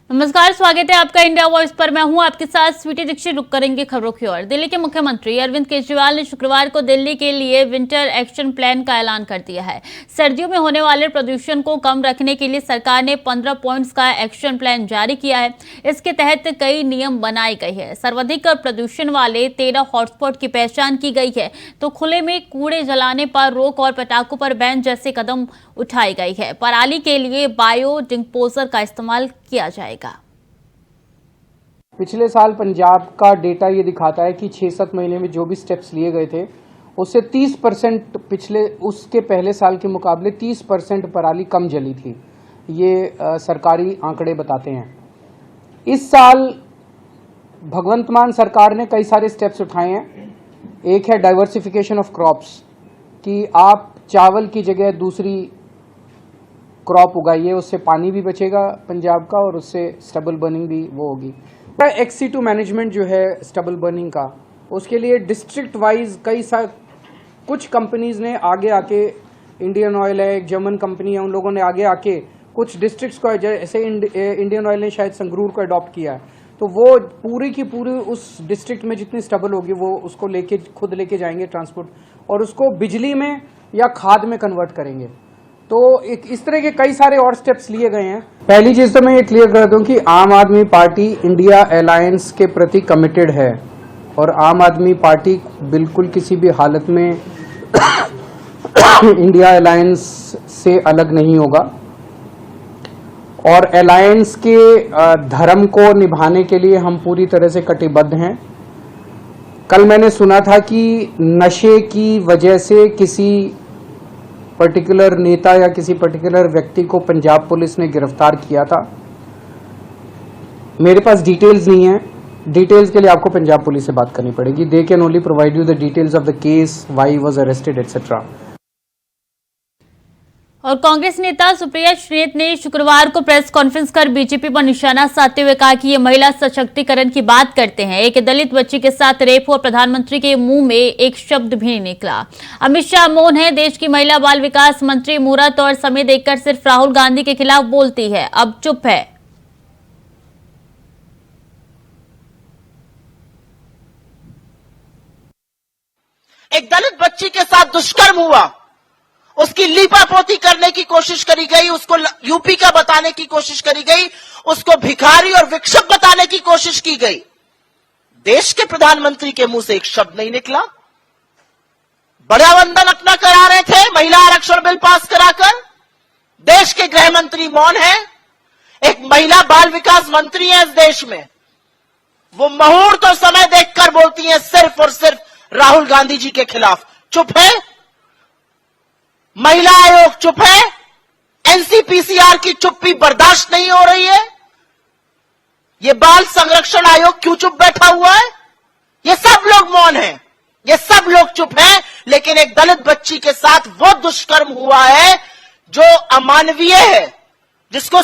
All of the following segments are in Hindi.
नमस्कार, स्वागत है आपका इंडिया वॉइस पर। मैं हूं आपके साथ स्वीटी दीक्षित। रुक करेंगे खबरों की ओर। दिल्ली के मुख्यमंत्री अरविंद केजरीवाल ने शुक्रवार को दिल्ली के लिए विंटर एक्शन प्लान का ऐलान कर दिया है। सर्दियों में होने वाले प्रदूषण को कम रखने के लिए सरकार ने 15 पॉइंट्स का एक्शन प्लान जारी किया है। इसके तहत कई नियम बनाए गए हैं। सर्वाधिक प्रदूषण वाले 13 हॉटस्पॉट की पहचान की गई है, तो खुले में कूड़े जलाने पर रोक और पटाखों पर बैन जैसे कदम उठाई गई है। पराली के लिए बायो डिकम्पोजर का इस्तेमाल किया जाएगा। पिछले साल पंजाब का डेटा ये दिखाता है कि 6-7 महीने में जो भी स्टेप्स लिए गए थे उससे 30% उसके पहले साल के मुकाबले 30% पराली कम जली थी। ये सरकारी आंकड़े बताते हैं। इस साल भगवंत मान सरकार ने कई सारे स्टेप्स उठाए हैं। एक है डाइवर्सिफिकेशन ऑफ क्रॉप्स, कि आप चावल की जगह दूसरी क्रॉप उगाइए, उससे पानी भी बचेगा पंजाब का और उससे स्टबल बर्निंग भी वो होगी। XC2 मैनेजमेंट जो है स्टबल बर्निंग का, उसके लिए डिस्ट्रिक्ट वाइज कुछ कंपनीज ने आगे आके, इंडियन ऑयल है, एक जर्मन कंपनी है, उन लोगों ने आगे आके कुछ डिस्ट्रिक्ट्स को, जैसे इंडियन ऑयल ने शायद संगरूर को अडॉप्ट किया है, तो वो पूरी की पूरी उस डिस्ट्रिक्ट में जितनी स्टबल होगी वो उसको खुद लेके जाएंगे ट्रांसपोर्ट, और उसको बिजली में या खाद में कन्वर्ट करेंगे। तो इस तरह के कई सारे और स्टेप्स लिए गए हैं। पहली चीज तो मैं ये क्लियर कर दूं कि आम आदमी पार्टी इंडिया अलायंस के प्रति कमिटेड है और आम आदमी पार्टी बिल्कुल किसी भी हालत में इंडिया अलायंस से अलग नहीं होगा और अलायंस के धर्म को निभाने के लिए हम पूरी तरह से कटिबद्ध हैं। कल मैंने सुना था कि नशे की वजह से किसी पर्टिकुलर नेता या किसी पर्टिकुलर व्यक्ति को पंजाब पुलिस ने गिरफ्तार किया था। मेरे पास डिटेल्स नहीं है, डिटेल्स के लिए आपको पंजाब पुलिस से बात करनी पड़ेगी। They can only provide you the details of the case, why he was arrested etcetera. और कांग्रेस नेता सुप्रिया श्रीनेत ने शुक्रवार को प्रेस कॉन्फ्रेंस कर बीजेपी पर निशाना साधते हुए कहा कि ये महिला सशक्तिकरण की बात करते हैं। एक दलित बच्ची के साथ रेप हुआ, प्रधानमंत्री के मुंह में एक शब्द भी नहीं निकला। अमित शाह मौन है। देश की महिला बाल विकास मंत्री मुहूर्त और समय देखकर सिर्फ राहुल गांधी के खिलाफ बोलती है, अब चुप है। एक दलित बच्ची के साथ दुष्कर्म हुआ, उसकी लीपापोती करने की कोशिश करी गई, उसको यूपी का बताने की कोशिश करी गई, उसको भिखारी और विक्षुब्ध बताने की कोशिश की गई। देश के प्रधानमंत्री के मुंह से एक शब्द नहीं निकला। बड़ा वंदन अपना करा रहे थे महिला आरक्षण बिल पास कराकर। देश के गृह मंत्री मौन है। एक महिला बाल विकास मंत्री है इस देश में, वो मुहूर्त और समय देखकर बोलती है सिर्फ और सिर्फ राहुल गांधी जी के खिलाफ। चुप है। महिला आयोग चुप है। एनसीपीसीआर की चुप्पी बर्दाश्त नहीं हो रही है। ये बाल संरक्षण आयोग क्यों चुप बैठा हुआ है? ये सब लोग मौन हैं, ये सब लोग चुप हैं, लेकिन एक दलित बच्ची के साथ वो दुष्कर्म हुआ है जो अमानवीय है, जिसको।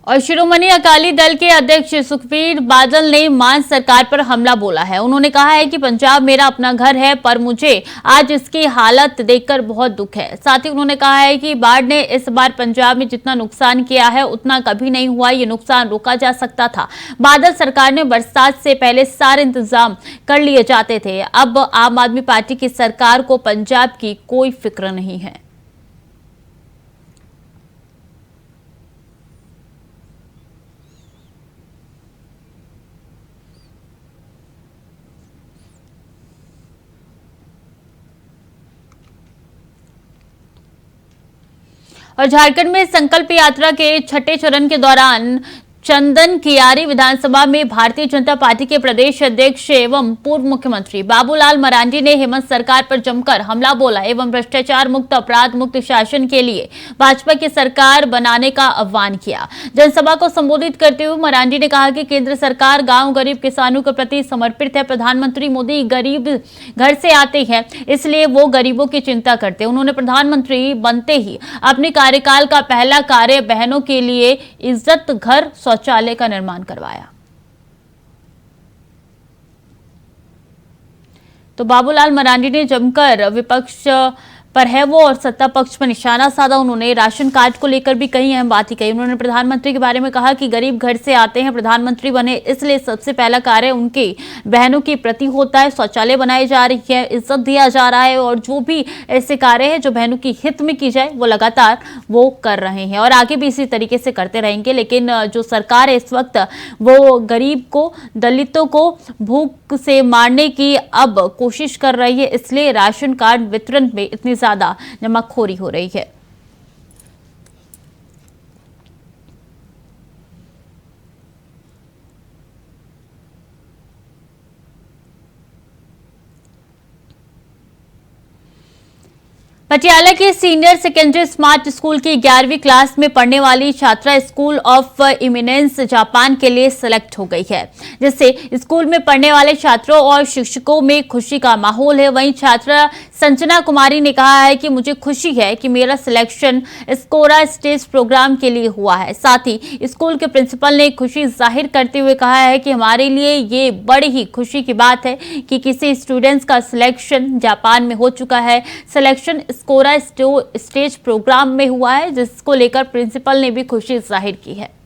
और शिरोमणि अकाली दल के अध्यक्ष सुखबीर बादल ने मान सरकार पर हमला बोला है। उन्होंने कहा है कि पंजाब मेरा अपना घर है, पर मुझे आज इसकी हालत देखकर बहुत दुख है। साथ ही उन्होंने कहा है कि बाढ़ ने इस बार पंजाब में जितना नुकसान किया है उतना कभी नहीं हुआ। ये नुकसान रोका जा सकता था। बादल सरकार ने बरसात से पहले सारे इंतजाम कर लिए जाते थे। अब आम आदमी पार्टी की सरकार को पंजाब की कोई फिक्र नहीं है। और झारखंड में संकल्प यात्रा के छठे चरण के दौरान चंदन कियारी विधानसभा में भारतीय जनता पार्टी के प्रदेश अध्यक्ष एवं पूर्व मुख्यमंत्री बाबूलाल मरांडी ने हेमंत सरकार पर जमकर हमला बोला एवं भ्रष्टाचार मुक्त, अपराध मुक्त शासन के लिए भाजपा की सरकार बनाने का आह्वान किया। जनसभा को संबोधित करते हुए मरांडी ने कहा कि केंद्र सरकार गांव गरीब किसानों के प्रति समर्पित है। प्रधानमंत्री मोदी गरीब घर से आते हैं, इसलिए वो गरीबों की चिंता करते हैं। उन्होंने प्रधानमंत्री बनते ही अपने कार्यकाल का पहला कार्य बहनों के लिए इज्जत घर शौचालय का निर्माण करवाया। तो बाबूलाल मरांडी ने जमकर विपक्ष पर है वो और सत्ता पक्ष पर निशाना साधा। उन्होंने राशन कार्ड को लेकर भी कई अहम बातें कही। उन्होंने प्रधानमंत्री के बारे में कहा कि गरीब घर से आते हैं, प्रधानमंत्री बने इसलिए सबसे पहला कार्य उनकी बहनों के प्रति होता है। शौचालय बनाई जा रही है, इज्जत दिया जा रहा है और जो भी ऐसे कार्य है जो बहनों की हित में की जाए वो लगातार वो कर रहे हैं और आगे भी इसी तरीके से करते रहेंगे। लेकिन जो सरकार है इस वक्त वो गरीब को, दलितों को भूख से मारने की अब कोशिश कर रही है, इसलिए राशन कार्ड वितरण में इतनी ज्यादा जमाखोरी हो रही है। पटियाला के सीनियर सेकेंडरी स्मार्ट स्कूल की 11वीं क्लास में पढ़ने वाली छात्रा स्कूल ऑफ इमिनेंस जापान के लिए सिलेक्ट हो गई है, जिससे स्कूल में पढ़ने वाले छात्रों और शिक्षकों में खुशी का माहौल है। वहीं छात्रा संजना कुमारी ने कहा है कि मुझे खुशी है कि मेरा सिलेक्शन स्कोरा स्टेज प्रोग्राम के लिए हुआ है। साथ ही स्कूल के प्रिंसिपल ने खुशी जाहिर करते हुए कहा है कि हमारे लिए ये बड़ी ही खुशी की बात है कि किसी स्टूडेंट्स का सिलेक्शन जापान में हो चुका है। सिलेक्शन स्कोरा स्टेज प्रोग्राम में हुआ है, जिसको लेकर प्रिंसिपल ने भी खुशी जाहिर की है।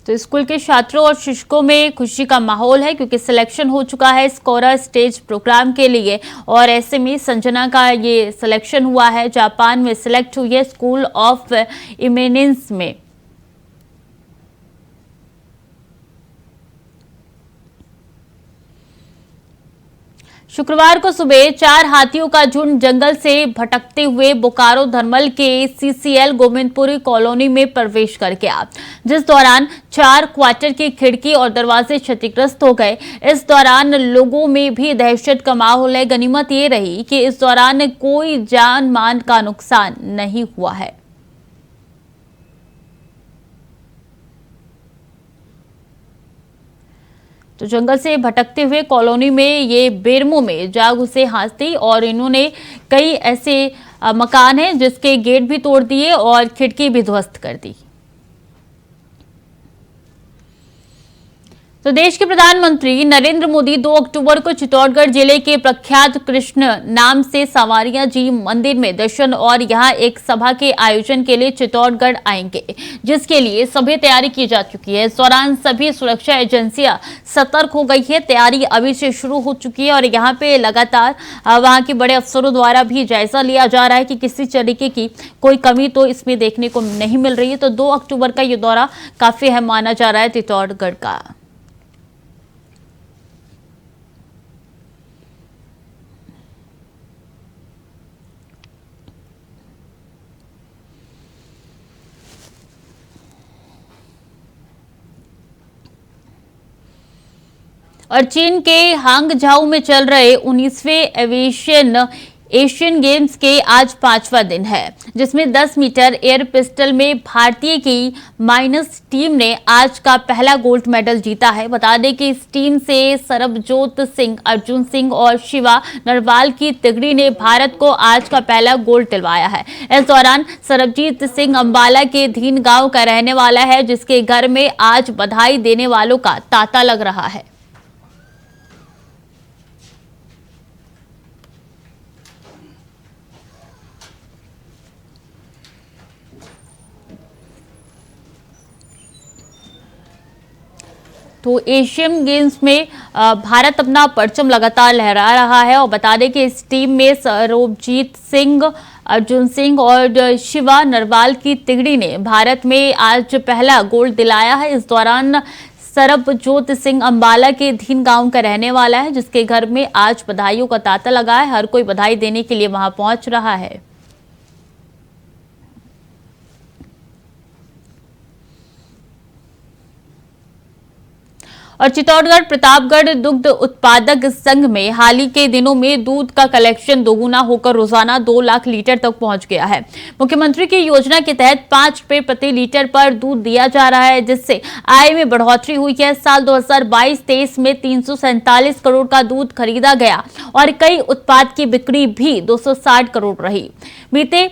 तो स्कूल के छात्रों और शिक्षकों में खुशी का माहौल है क्योंकि सिलेक्शन हो चुका है स्कोरा स्टेज प्रोग्राम के लिए और ऐसे में संजना का ये सिलेक्शन हुआ है, जापान में सिलेक्ट हुई है स्कूल ऑफ इमिनेंस में। शुक्रवार को सुबह 4 हाथियों का झुंड जंगल से भटकते हुए बोकारो धर्मल के सीसीएल गोविंदपुरी कॉलोनी में प्रवेश कर गया, जिस दौरान 4 क्वार्टर की खिड़की और दरवाजे क्षतिग्रस्त हो गए। इस दौरान लोगों में भी दहशत का माहौल है। गनीमत ये रही कि इस दौरान कोई जान माल का नुकसान नहीं हुआ है। तो जंगल से भटकते हुए कॉलोनी में ये बेरमो में जा घुसे हाथी और इन्होंने कई ऐसे मकान हैं जिसके गेट भी तोड़ दिए और खिड़की भी ध्वस्त कर दी। तो देश के प्रधानमंत्री नरेंद्र मोदी 2 अक्टूबर को चित्तौड़गढ़ जिले के प्रख्यात कृष्ण नाम से सांवरिया जी मंदिर में दर्शन और यहां एक सभा के आयोजन के लिए चित्तौड़गढ़ आएंगे, जिसके लिए सभी तैयारी की जा चुकी है। इस दौरान सभी सुरक्षा एजेंसियां सतर्क हो गई है। तैयारी अभी से शुरू हो चुकी है और यहाँ पे लगातार वहां के बड़े अफसरों द्वारा भी जायजा लिया जा रहा है कि किसी तरीके की कोई कमी तो इसमें देखने को नहीं मिल रही है। तो 2 अक्टूबर का ये दौरा काफी अहम माना जा रहा है चित्तौड़गढ़ का। और चीन के हांगझाऊ में चल रहे 19वें एशियन गेम्स के आज 5वां दिन है, जिसमें 10 मीटर एयर पिस्टल में भारतीय की माइनस टीम ने आज का पहला गोल्ड मेडल जीता है। बता दें कि इस टीम से सरबजोत सिंह, अर्जुन सिंह और शिवा नरवाल की तिगड़ी ने भारत को आज का पहला गोल्ड दिलवाया है। इस दौरान सरबजीत सिंह अंबाला के धीन गांव का रहने वाला है, जिसके घर में आज बधाई देने वालों का तांता लग रहा है। तो एशियन गेम्स में भारत अपना परचम लगातार लहरा रहा है और बता दें कि इस टीम में सरबजीत सिंह, अर्जुन सिंह और शिवा नरवाल की तिगड़ी ने भारत में आज पहला गोल्ड दिलाया है। इस दौरान सरबजोत सिंह अंबाला के धीन गांव का रहने वाला है, जिसके घर में आज बधाइयों का तांता लगा है। हर कोई बधाई देने के लिए वहां पहुंच रहा है। और चित्तौड़गढ़ प्रतापगढ़ दुग्ध उत्पादक संघ में हाल ही के दिनों में दूध का कलेक्शन दोगुना होकर रोजाना 2 लाख लीटर तक पहुंच गया है। मुख्यमंत्री की योजना के तहत 5 रुपए प्रति लीटर पर दूध दिया जा रहा है, जिससे आय में बढ़ोतरी हुई है। साल 2022-23 में 347 करोड़ का दूध खरीदा गया और कई उत्पाद की बिक्री भी 260 करोड़ रही। बीते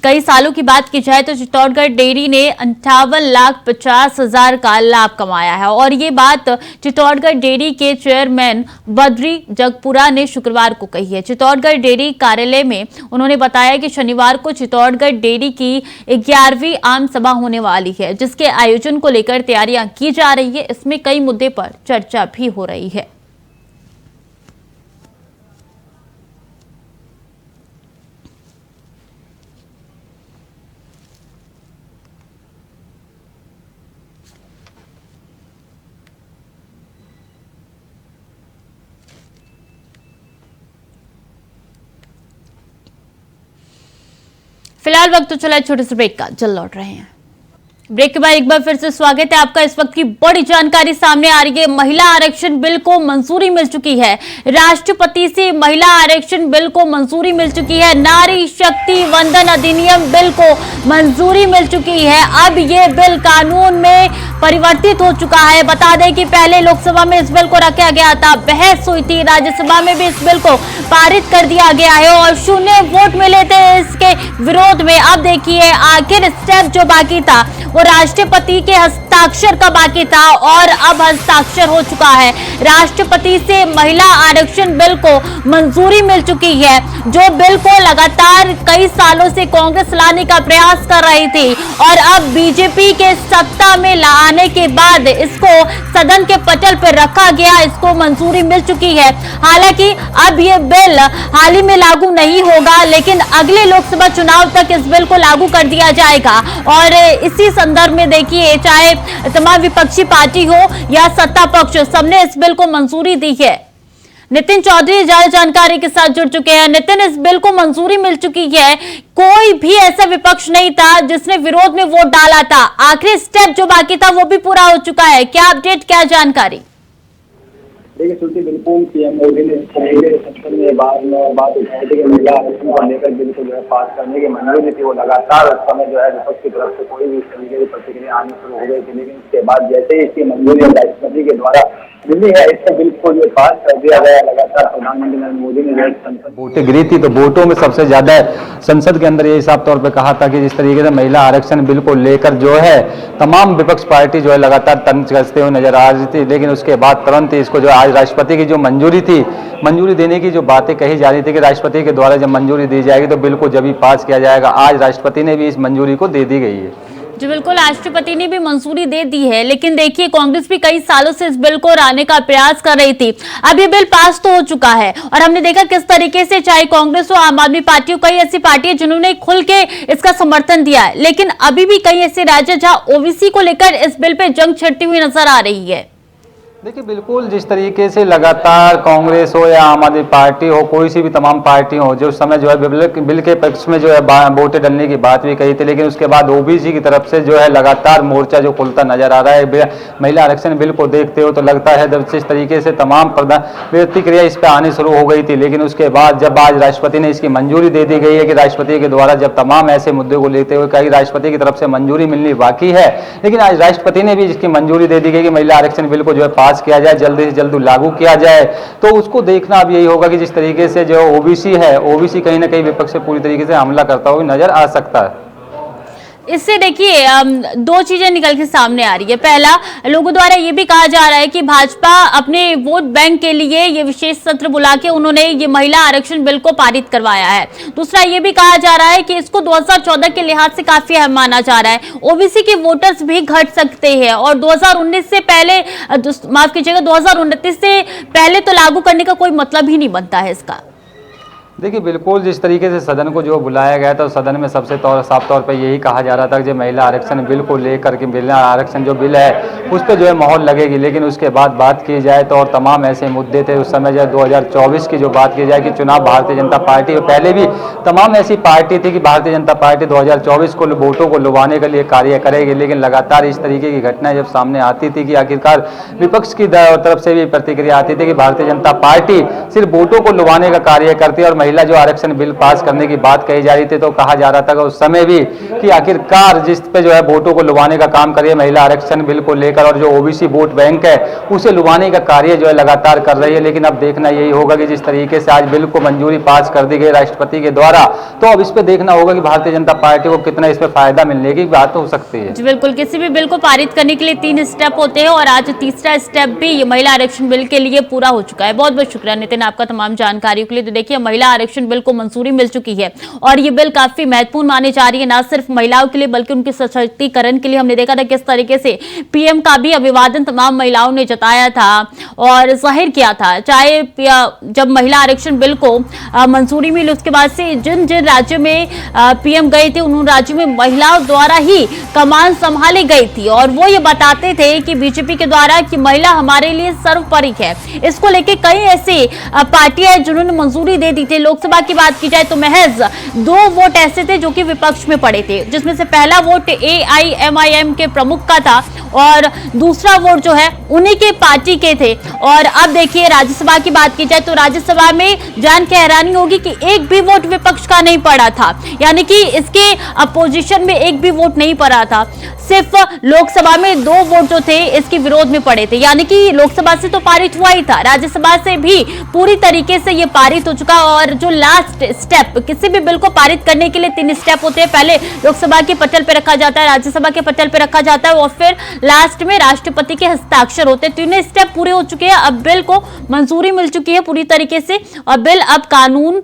कई सालों की बात की जाए तो चित्तौड़गढ़ डेयरी ने 58,50,000 का लाभ कमाया है और ये बात चित्तौड़गढ़ डेयरी के चेयरमैन बद्री जगपुरा ने शुक्रवार को कही है। चित्तौड़गढ़ डेयरी कार्यालय में उन्होंने बताया कि शनिवार को चित्तौड़गढ़ डेयरी की 11वीं आम सभा होने वाली है, जिसके आयोजन को लेकर तैयारियां की जा रही है। इसमें कई मुद्दे पर चर्चा भी हो रही है। फिलहाल वक्त तो चला छोटे से ब्रेक का, जल्द लौट रहे हैं। ब्रेक के बाद एक बार फिर से स्वागत है आपका। इस वक्त की बड़ी जानकारी सामने आ रही है। महिला आरक्षण बिल को मंजूरी मिल चुकी है। राष्ट्रपति से महिला आरक्षण बिल को मंजूरी मिल चुकी है। नारी शक्ति वंदन अधिनियम बिल को मंजूरी मिल चुकी है। अब ये बिल कानून में परिवर्तित हो चुका है। बता दें कि पहले लोकसभा में इस बिल को रखा गया था, बहस हुई थी, राज्यसभा में भी इस बिल को पारित कर दिया गया है और 0 वोट मिले थे इसके विरोध में। अब देखिए आखिर स्टेप जो बाकी था वो राष्ट्रपति के हस्ताक्षर का बाकी था और अब हस्ताक्षर हो चुका है। राष्ट्रपति से महिला आरक्षण बिल को मंजूरी मिल चुकी है, जो बिल को लगातार कई सालों से कांग्रेस लाने का प्रयास कर रही थी और अब बीजेपी के सत्ता में लाने के बाद इसको सदन के पटल पर रखा गया, इसको मंजूरी मिल चुकी है। हालांकि अब ये बिल हाल ही में लागू नहीं होगा, लेकिन अगले लोकसभा चुनाव तक इस बिल को लागू कर दिया जाएगा और इसी संदर्भ में देखिए चाहे तमाम विपक्षी पार्टी हो या सत्ता पक्ष, सबने इस बिल को मंजूरी दी है। नितिन चौधरी ज्यादा जानकारी के साथ जुड़ चुके हैं। नितिन, इस बिल को मंजूरी मिल चुकी है, कोई भी ऐसा विपक्ष नहीं था जिसने विरोध में वोट डाला था। आखिरी स्टेप जो बाकी था वो भी पूरा हो चुका है। क्या अपडेट, क्या जानकारी? देखिए श्रुति, बिल्कुल पीएम मोदी ने संसद में बात उठाई थी कि महिला आरक्षण को लेकर बिल को जो है पास करने की मंजूरी थी। वो लगातार उस समय जो है विपक्ष की तरफ से कोई भी इस तरीके की प्रतिक्रिया आनी शुरू हो गई थी, लेकिन उसके बाद जैसे ही इसकी मंजूरी राष्ट्रपति के द्वारा मिली है, इससे बिल को जो पास कर दिया गया। लगातार प्रधानमंत्री नरेंद्र मोदी ने जो संसद वोटें गिरी थी, तो वोटों में सबसे ज्यादा संसद के अंदर ये साफ तौर पे कहा था कि जिस तरीके से महिला आरक्षण बिल को लेकर जो है तमाम विपक्ष पार्टी जो है लगातार तंज कसते हुए नजर आ रही थी, लेकिन उसके बाद तुरंत ही इसको जो आज राष्ट्रपति की जो मंजूरी थी, मंजूरी देने की जो बातें कही जा रही थी कि राष्ट्रपति के द्वारा जब मंजूरी दी जाएगी तो बिल को जब ही पास किया जाएगा, आज राष्ट्रपति ने भी इस मंजूरी को दे दी गई है। जी बिल्कुल, राष्ट्रपति ने भी मंजूरी दे दी है, लेकिन देखिए कांग्रेस भी कई सालों से इस बिल को लाने का प्रयास कर रही थी। अब ये बिल पास तो हो चुका है और हमने देखा किस तरीके से चाहे कांग्रेस हो, आम आदमी पार्टी हो, कई ऐसी पार्टी है जिन्होंने खुल के इसका समर्थन दिया है, लेकिन अभी भी कई ऐसे राज्य जहां ओबीसी को लेकर इस बिल पे जंग छिड़ती हुई नजर आ रही है। देखिए बिल्कुल, जिस तरीके से लगातार कांग्रेस हो या आम आदमी पार्टी हो, कोई सी भी तमाम पार्टी हो, जो उस समय जो है बिल के पक्ष में जो है वोटें डलने की बात भी कही थी, लेकिन उसके बाद ओबीसी की तरफ से जो है लगातार मोर्चा जो खुलता नजर आ रहा है। महिला आरक्षण बिल को देखते हो तो लगता है जब जिस तरीके से तमाम प्रतिक्रिया इस पर आनी शुरू हो गई थी, लेकिन उसके बाद जब आज राष्ट्रपति ने इसकी मंजूरी दे दी गई है कि राष्ट्रपति के द्वारा जब तमाम ऐसे मुद्दे को लेते हुए कई राष्ट्रपति की तरफ से मंजूरी मिलनी बाकी है, लेकिन आज राष्ट्रपति ने भी इसकी मंजूरी दे दी गई कि महिला आरक्षण बिल को जो है किया जाए, जल्दी से जल्दी लागू किया जाए। तो उसको देखना अब यही होगा कि जिस तरीके से जो ओबीसी है, ओबीसी कहीं ना कहीं विपक्ष से पूरी तरीके से हमला करता हुआ नजर आ सकता है। इससे देखिए 2 चीजें निकल के सामने आ रही है। पहला, लोगों द्वारा ये भी कहा जा रहा है कि भाजपा अपने वोट बैंक के लिए ये विशेष सत्र बुला के उन्होंने ये महिला आरक्षण बिल को पारित करवाया है। दूसरा, ये भी कहा जा रहा है कि इसको 2014 के लिहाज से काफी अहम माना जा रहा है। ओबीसी के वोटर्स भी घट सकते हैं और 2019 से पहले, माफ कीजिएगा, 2029 से पहले तो लागू करने का कोई मतलब ही नहीं बनता है इसका। देखिए बिल्कुल जिस तरीके से सदन को जो बुलाया गया था, सदन में सबसे साफ तौर पर यही कहा जा रहा था कि जो महिला आरक्षण बिल को लेकर के महिला आरक्षण जो बिल है उस पर जो है मोहर लगेगी। लेकिन उसके बाद बात की जाए तो और तमाम ऐसे मुद्दे थे उस समय जो 2024 की जो बात की जाए कि चुनाव भारतीय जनता पार्टी पहले भी तमाम ऐसी पार्टी थी कि भारतीय जनता पार्टी 2024 को वोटों को लुभाने के लिए कार्य करेगी। लेकिन लगातार इस तरीके की घटनाएं जब सामने आती थी कि आखिरकार विपक्ष की तरफ से भी प्रतिक्रिया आती थी कि भारतीय जनता पार्टी सिर्फ वोटों को लुभाने का कार्य करती है और महिला जो आरक्षण बिल पास करने की बात कही जा रही थी तो कहा जा रहा था कि उस समय भी कि आखिरकार जिस पे जो है वोटों को लुभाने का काम करिए महिला आरक्षण बिल को लेकर और जो ओबीसी वोट बैंक है उसे लुभाने का कार्य जो है लगातार कर रही है। लेकिन अब देखना यही होगा कि जिस तरीके से आज बिल को मंजूरी पास कर दी गई राष्ट्रपति के द्वारा, तो अब इस पे देखना होगा कि भारतीय जनता पार्टी को कितना इसमें फायदा मिलने की बात हो सकती है। जी बिल्कुल, किसी भी बिल को पारित करने के लिए 3 स्टेप होते हैं और आज तीसरा स्टेप भी ये महिला आरक्षण बिल के लिए पूरा हो चुका है। बहुत बहुत शुक्रिया नितिन आपका तमाम जानकारियों के लिए। तो देखिए महिला आरक्षण बिल को मंजूरी मिल चुकी है और ये बिल काफी महत्वपूर्ण मानी जा रही है, ना सिर्फ महिलाओं के लिए बल्कि उनके सशक्तिकरण के लिए। हमने देखा था किस तरीके से पीएम का भी अभिवादन तमाम महिलाओं ने जताया था और जाहिर किया था। चाहे जब महिला आरक्षण बिल को मंजूरी मिली उसके बाद से जिन जिन राज्यों में पीएम गए थे उन राज्यों में महिलाओं द्वारा ही कमान संभाली गई थी और वो ये बताते थे कि बीजेपी के द्वारा कि महिला हमारे लिए सर्वोपरि है। इसको लेके कई ऐसी पार्टियां जिन्होंने मंजूरी दे दी थी। लोकसभा की बात की जाए तो महज 2 वोट ऐसे थे जो कि विपक्ष में पड़े थे, जिसमें से पहला वोट AIMIM के प्रमुख का था और दूसरा वोट जो है उन्हीं के पार्टी के थे। और अब देखिए राज्यसभा की बात की जाए तो राज्यसभा में जान के हैरानी होगी कि एक भी वोट विपक्ष का नहीं पड़ा था, यानी कि इसके अपोजिशन में एक भी वोट नहीं पड़ा था। सिर्फ लोकसभा में 2 वोट जो थे इसके विरोध में पड़े थे, यानी कि लोकसभा से तो पारित हुआ ही था, राज्यसभा से भी पूरी तरीके से ये पारित हो चुका। और जो लास्ट स्टेप, किसी भी बिल को पारित करने के लिए 3 स्टेप होते हैं। पहले लोकसभा के पटल पे रखा जाता है, राज्यसभा के पटल पे रखा जाता है और फिर लास्ट में राष्ट्रपति के हस्ताक्षर होते हैं। 3 स्टेप पूरे हो चुके हैं, अब बिल को मंजूरी मिल चुकी है पूरी तरीके से और बिल अब कानून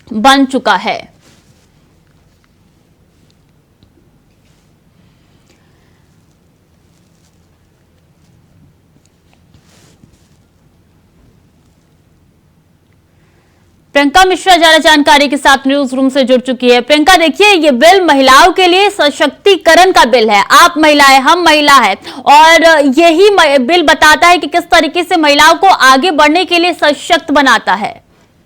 बन चुका है। प्रियंका मिश्रा ज्यादा जानकारी के साथ न्यूज रूम से जुड़ चुकी है। प्रियंका देखिए ये बिल महिलाओं के लिए सशक्तिकरण का बिल है, आप महिला है हम महिला है और यही बिल बताता है कि किस तरीके से महिलाओं को आगे बढ़ने के लिए सशक्त बनाता है।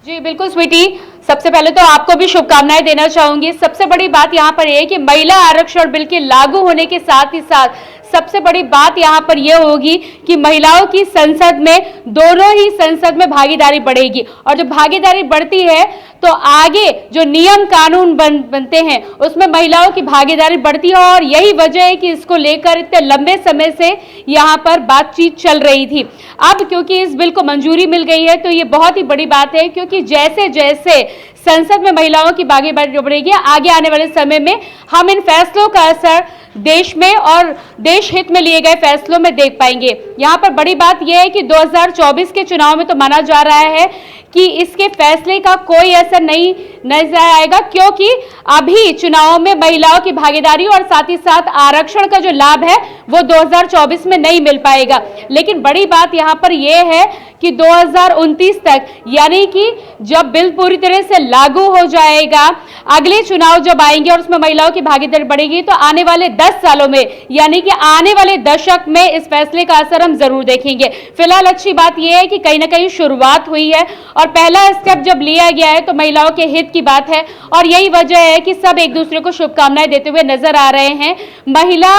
जी बिल्कुल स्वीटी, सबसे पहले तो आपको भी शुभकामनाएं देना चाहूंगी। सबसे बड़ी बात यहाँ पर यह है कि महिला आरक्षण बिल के लागू होने के साथ ही साथ सबसे बड़ी बात यहाँ पर यह होगी कि महिलाओं की संसद में दोनों ही संसद में भागीदारी बढ़ेगी और जब भागीदारी बढ़ती है तो आगे जो नियम कानून बनते हैं उसमें महिलाओं की भागीदारी बढ़ती है और यही वजह है कि इसको लेकर इतने लंबे समय से यहाँ पर बातचीत चल रही थी। अब क्योंकि इस बिल को मंजूरी मिल गई है तो ये बहुत ही बड़ी बात है, क्योंकि जैसे जैसे संसद में महिलाओं की भागीदारी बढ़ेगी आगे आने वाले समय में हम इन फैसलों का असर देश में और देश हित में लिए गए फैसलों में देख पाएंगे। यहाँ पर बड़ी बात यह है कि 2024 के चुनाव में तो माना जा रहा है कि इसके फैसले का कोई असर नहीं नजर आएगा, क्योंकि अभी चुनाव में महिलाओं की भागीदारी और साथ ही साथ आरक्षण का जो लाभ है वो 2024 में नहीं मिल पाएगा। लेकिन बड़ी बात यहाँ पर यह है कि 2029 तक, यानी कि जब बिल पूरी तरह से लागू हो जाएगा, अगले चुनाव जब आएंगे और उसमें महिलाओं की भागीदारी बढ़ेगी तो आने वाले 10 सालों में, यानी कि आने वाले दशक में इस फैसले का असर हम जरूर देखेंगे। फिलहाल अच्छी बात यह है कि कहीं ना कहीं शुरुआत हुई है और पहला स्टेप जब लिया गया है तो महिलाओं के हित की बात है और यही वजह है कि सब एक दूसरे को शुभकामनाएं देते हुए नजर आ रहे हैं। महिला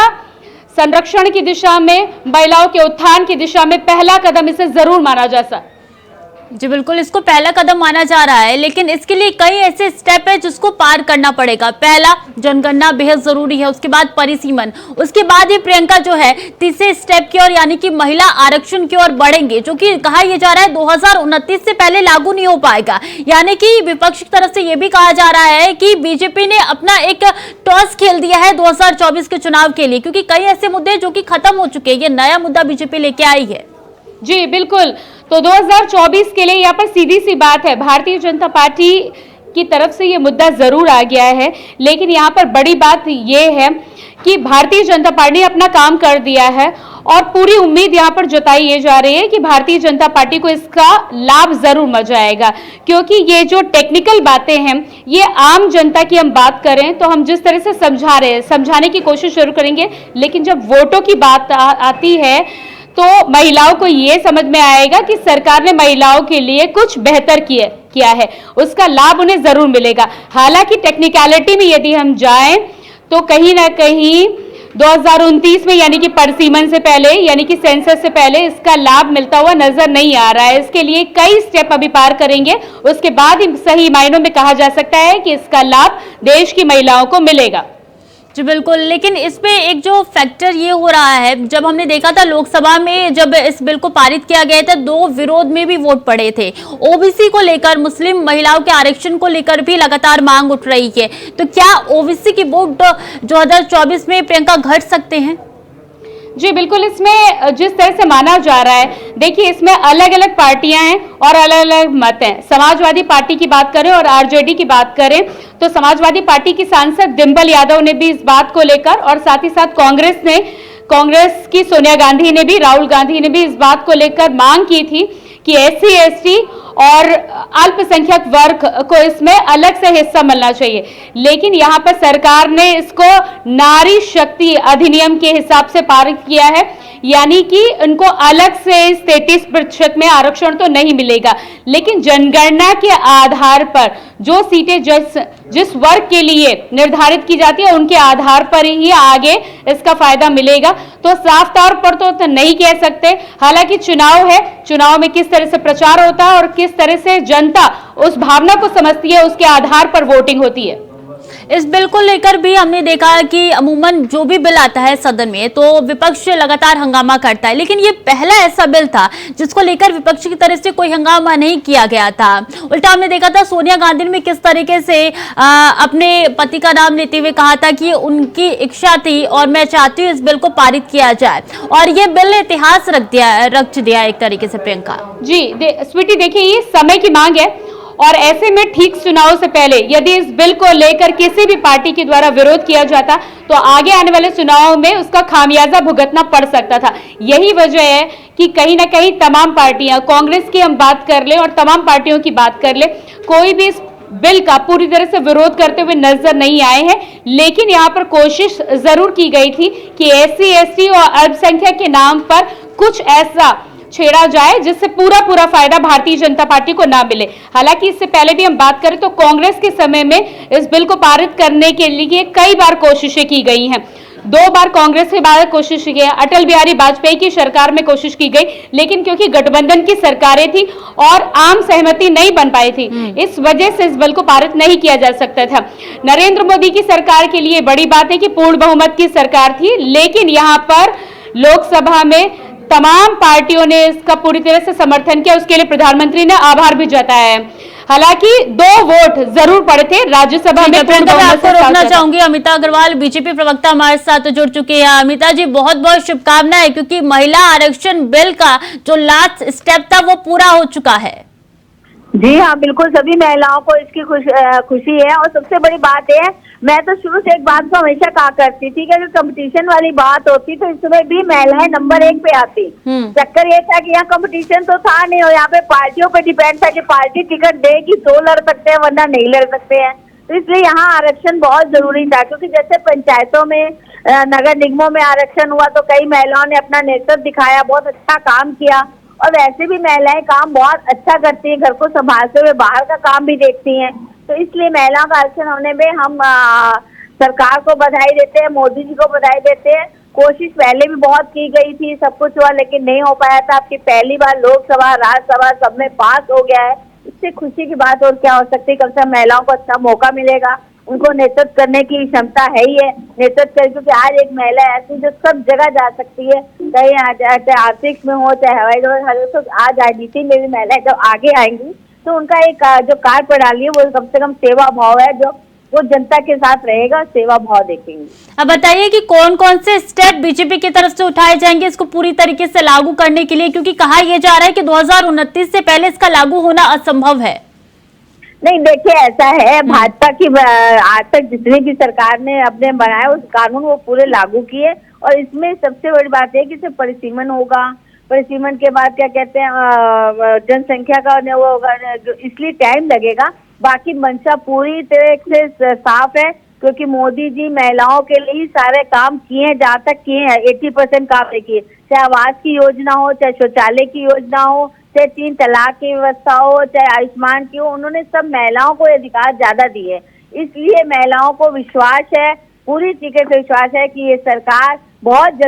संरक्षण की दिशा में, महिलाओं के उत्थान की दिशा में पहला कदम इसे जरूर माना जा सकता। जी बिल्कुल, इसको पहला कदम माना जा रहा है, लेकिन इसके लिए कई ऐसे स्टेप है जिसको पार करना पड़ेगा। पहला जनगणना बेहद जरूरी है, उसके बाद परिसीमन, उसके बाद ये प्रियंका जो है तीसरे स्टेप की ओर यानी कि महिला आरक्षण की ओर बढ़ेंगे, जो कि कहा यह जा रहा है 2029 से पहले लागू नहीं हो पाएगा। यानी कि विपक्ष की तरफ से यह भी कहा जा रहा है कि बीजेपी ने अपना एक टॉस खेल दिया है 2024 के चुनाव के लिए, क्योंकि कई ऐसे मुद्दे जो कि खत्म हो चुके हैं, ये नया मुद्दा बीजेपी लेके आई है। जी बिल्कुल, तो 2024 के लिए यहाँ पर सीधी सी बात है, भारतीय जनता पार्टी की तरफ से ये मुद्दा जरूर आ गया है, लेकिन यहाँ पर बड़ी बात ये है कि भारतीय जनता पार्टी ने अपना काम कर दिया है और पूरी उम्मीद यहाँ पर जताई ये जा रही है कि भारतीय जनता पार्टी को इसका लाभ जरूर मिल जाएगा, क्योंकि ये जो टेक्निकल बातें हैं, ये आम जनता की हम बात करें तो हम जिस तरह से समझा रहे हैं, समझाने की कोशिश जरूर करेंगे, लेकिन जब वोटों की बात आती है तो महिलाओं को ये समझ में आएगा कि सरकार ने महिलाओं के लिए कुछ बेहतर किया है, उसका लाभ उन्हें जरूर मिलेगा। हालांकि टेक्निकलिटी में यदि हम जाएं तो कहीं ना कहीं 2029 में यानी कि परिसीमन से पहले, यानी कि सेंसस से पहले इसका लाभ मिलता हुआ नजर नहीं आ रहा है। इसके लिए कई स्टेप अभी पार करेंगे, उसके बाद ही सही मायनों में कहा जा सकता है कि इसका लाभ देश की महिलाओं को मिलेगा। जी बिल्कुल, लेकिन इसमें एक जो फैक्टर ये हो रहा है, जब हमने देखा था लोकसभा में जब इस बिल को पारित किया गया था, 2 विरोध में भी वोट पड़े थे। ओबीसी को लेकर, मुस्लिम महिलाओं के आरक्षण को लेकर भी लगातार मांग उठ रही है, तो क्या ओबीसी की वोट 2024 में प्रियंका घट सकते हैं? जी बिल्कुल, इसमें जिस तरह से माना जा रहा है, देखिए इसमें अलग अलग पार्टियां हैं और अलग अलग मत हैं। समाजवादी पार्टी की बात करें और आरजेडी की बात करें तो समाजवादी पार्टी की सांसद डिंपल यादव ने भी इस बात को लेकर, और साथ ही साथ कांग्रेस की सोनिया गांधी ने भी, राहुल गांधी ने भी इस बात को लेकर मांग की थी कि SC ST और अल्पसंख्यक वर्ग को इसमें अलग से हिस्सा मिलना चाहिए। लेकिन यहाँ पर सरकार ने इसको नारी शक्ति अधिनियम के हिसाब से पारित किया है, यानी कि उनको अलग से 33% में आरक्षण तो नहीं मिलेगा, लेकिन जनगणना के आधार पर जो सीटें जिस वर्ग के लिए निर्धारित की जाती है उनके आधार पर ही आगे इसका फायदा मिलेगा। तो साफ तौर पर तो नहीं कह सकते। हालांकि चुनाव है, चुनाव में किस तरह से प्रचार होता है और किस तरह से जनता उस भावना को समझती है, उसके आधार पर वोटिंग होती है। इस बिल को लेकर भी हमने देखा कि अमूमन जो भी बिल आता है सदन में तो विपक्ष लगातार हंगामा करता है, लेकिन ये पहला ऐसा बिल था जिसको लेकर विपक्ष की तरफ से कोई हंगामा नहीं किया गया था। उल्टा हमने देखा था सोनिया गांधी ने किस तरीके से अपने पति का नाम लेते हुए कहा था कि उनकी इच्छा थी और मैं चाहती हूँ इस बिल को पारित किया जाए, और ये बिल ने इतिहास रख दिया एक तरीके से। प्रियंका जी स्वीटी, देखिए ये समय की मांग है और ऐसे में ठीक चुनाव से पहले यदि इस बिल को लेकर किसी भी पार्टी के द्वारा विरोध किया जाता तो आगे आने वाले चुनाव में उसका खामियाजा भुगतना पड़ सकता था। यही वजह है कि कहीं ना कहीं तमाम पार्टियां, कांग्रेस की हम बात कर ले और तमाम पार्टियों की बात कर ले, कोई भी इस बिल का पूरी तरह से विरोध करते हुए नजर नहीं आए हैं। लेकिन यहाँ पर कोशिश जरूर की गई थी कि SC ST और अल्पसंख्यक के नाम पर कुछ ऐसा छेड़ा जाए जिससे पूरा फायदा भारतीय जनता पार्टी को ना मिले। हालांकि इससे पहले भी हम बात करें तो कांग्रेस के समय में इस बिल को पारित करने के लिए कई बार कोशिशें की गई हैं। 2 बार कांग्रेस के बाद कोशिश की, अटल बिहारी वाजपेयी की सरकार में कोशिश की गई, लेकिन क्योंकि गठबंधन की सरकारें थी और आम सहमति नहीं बन पाई थी, इस वजह से इस बिल को पारित नहीं किया जा सकता था। नरेंद्र मोदी की सरकार के लिए बड़ी बात है कि पूर्ण बहुमत की सरकार थी, लेकिन यहाँ पर लोकसभा में तमाम पार्टियों ने इसका पूरी तरह से समर्थन किया, उसके लिए प्रधानमंत्री ने आभार भी जताया है। हालांकि 2 वोट जरूर पड़े थे राज्यसभा में। आपको रोकना चाहूंगी, अमिता अग्रवाल बीजेपी प्रवक्ता हमारे साथ जुड़ चुके हैं। अमिता जी, बहुत बहुत शुभकामनाएं, क्योंकि महिला आरक्षण बिल का जो लास्ट स्टेप था वो पूरा हो चुका है। जी हाँ, बिल्कुल सभी महिलाओं को इसकी खुशी है। और सबसे बड़ी बात है, मैं तो शुरू से एक बात को हमेशा कहा करती थी कि अगर कंपटीशन वाली बात होती तो इसमें भी महिलाएं नंबर 1 पे आती। चक्कर ये था कि यहाँ कंपटीशन तो था नहीं और यहाँ पे पार्टियों पे डिपेंड था कि पार्टी टिकट देगी तो लड़ सकते हैं वरना नहीं लड़ सकते हैं। तो इसलिए यहाँ आरक्षण बहुत जरूरी था, क्योंकि जैसे पंचायतों में, नगर निगमों में आरक्षण हुआ तो कई महिलाओं ने अपना नेतृत्व दिखाया, बहुत अच्छा काम किया। और वैसे भी महिलाएं काम बहुत अच्छा करती हैं, घर को संभालते हुए बाहर का काम भी देखती हैं। तो इसलिए महिलाओं का आरक्षण होने में हम सरकार को बधाई देते हैं, मोदी जी को बधाई देते हैं। कोशिश पहले भी बहुत की गई थी, सब कुछ हुआ लेकिन नहीं हो पाया था। आपकी पहली बार लोकसभा, राज्यसभा सब में पास हो गया है, इससे खुशी की बात और क्या हो सकती है। कम से कम महिलाओं को अच्छा मौका मिलेगा, उनको नेतृत्व करने की क्षमता है ही है, नेतृत्व कर, क्योंकि आज एक महिला ऐसी जो सब जगह जा सकती है, चाहे आर्थिक में हो, चाहे हवाई जहाज, तो आज राजनीति में भी महिलाएं जब आगे आएंगी तो उनका एक जो कार्य प्रणाली है वो कम से कम सेवा भाव है, जो वो जनता के साथ रहेगा, सेवा भाव देखेंगे। अब बताइए कि कौन कौन से स्टेप बीजेपी की तरफ से उठाए जाएंगे इसको पूरी तरीके से लागू करने के लिए, क्योंकि कहा यह जा रहा है कि 2029 से पहले इसका लागू होना असंभव है। नहीं, देखिए ऐसा है, भाजपा की आज तक जितनी भी सरकार ने अपने बनाए उस कानून वो पूरे लागू किए और इसमें सबसे बड़ी बात है कि सिर्फ परिसीमन होगा, परिसीमन के बाद क्या कहते हैं जनसंख्या का वो होगा, इसलिए टाइम लगेगा। बाकी मंशा पूरी तरह से साफ है, क्योंकि मोदी जी महिलाओं के लिए ही सारे काम किए हैं, जहाँ तक किए हैं 80% काम किए, चाहे आवास की योजना हो, चाहे शौचालय की योजना हो, चाहे 3 तलाक की व्यवस्था हो, चाहे आयुष्मान की हो, उन्होंने सब महिलाओं को अधिकार ज्यादा दिए। इसलिए महिलाओं को विश्वास है, पूरी तरीके से विश्वास है कि ये सरकार बहुत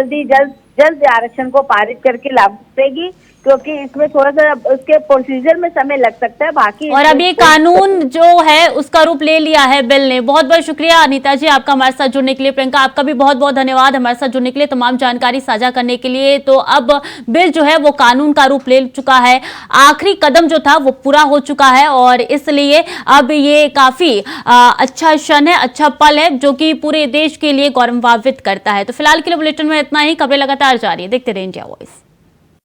जल्द आरक्षण को पारित करके लागू करेगी, क्योंकि इसमें थोड़ा सा उसके प्रोसीजर में समय लग सकता है। बाकी और अब ये कानून जो है उसका रूप ले लिया है बिल ने। बहुत बहुत शुक्रिया अनीता जी आपका हमारे साथ जुड़ने के लिए। प्रियंका आपका भी बहुत बहुत धन्यवाद हमारे साथ जुड़ने के लिए, तमाम जानकारी साझा करने के लिए। तो अब बिल जो है वो कानून का रूप ले चुका है, आखिरी कदम जो था वो पूरा हो चुका है और इसलिए अब ये काफी अच्छा क्षण है, अच्छा पल है जो कि पूरे देश के लिए गौरवान्वित करता है। तो फिलहाल के लिए बुलेटिन में इतना ही, खबरें लगातार जारी है, देखते रहिए इंडिया वॉइस।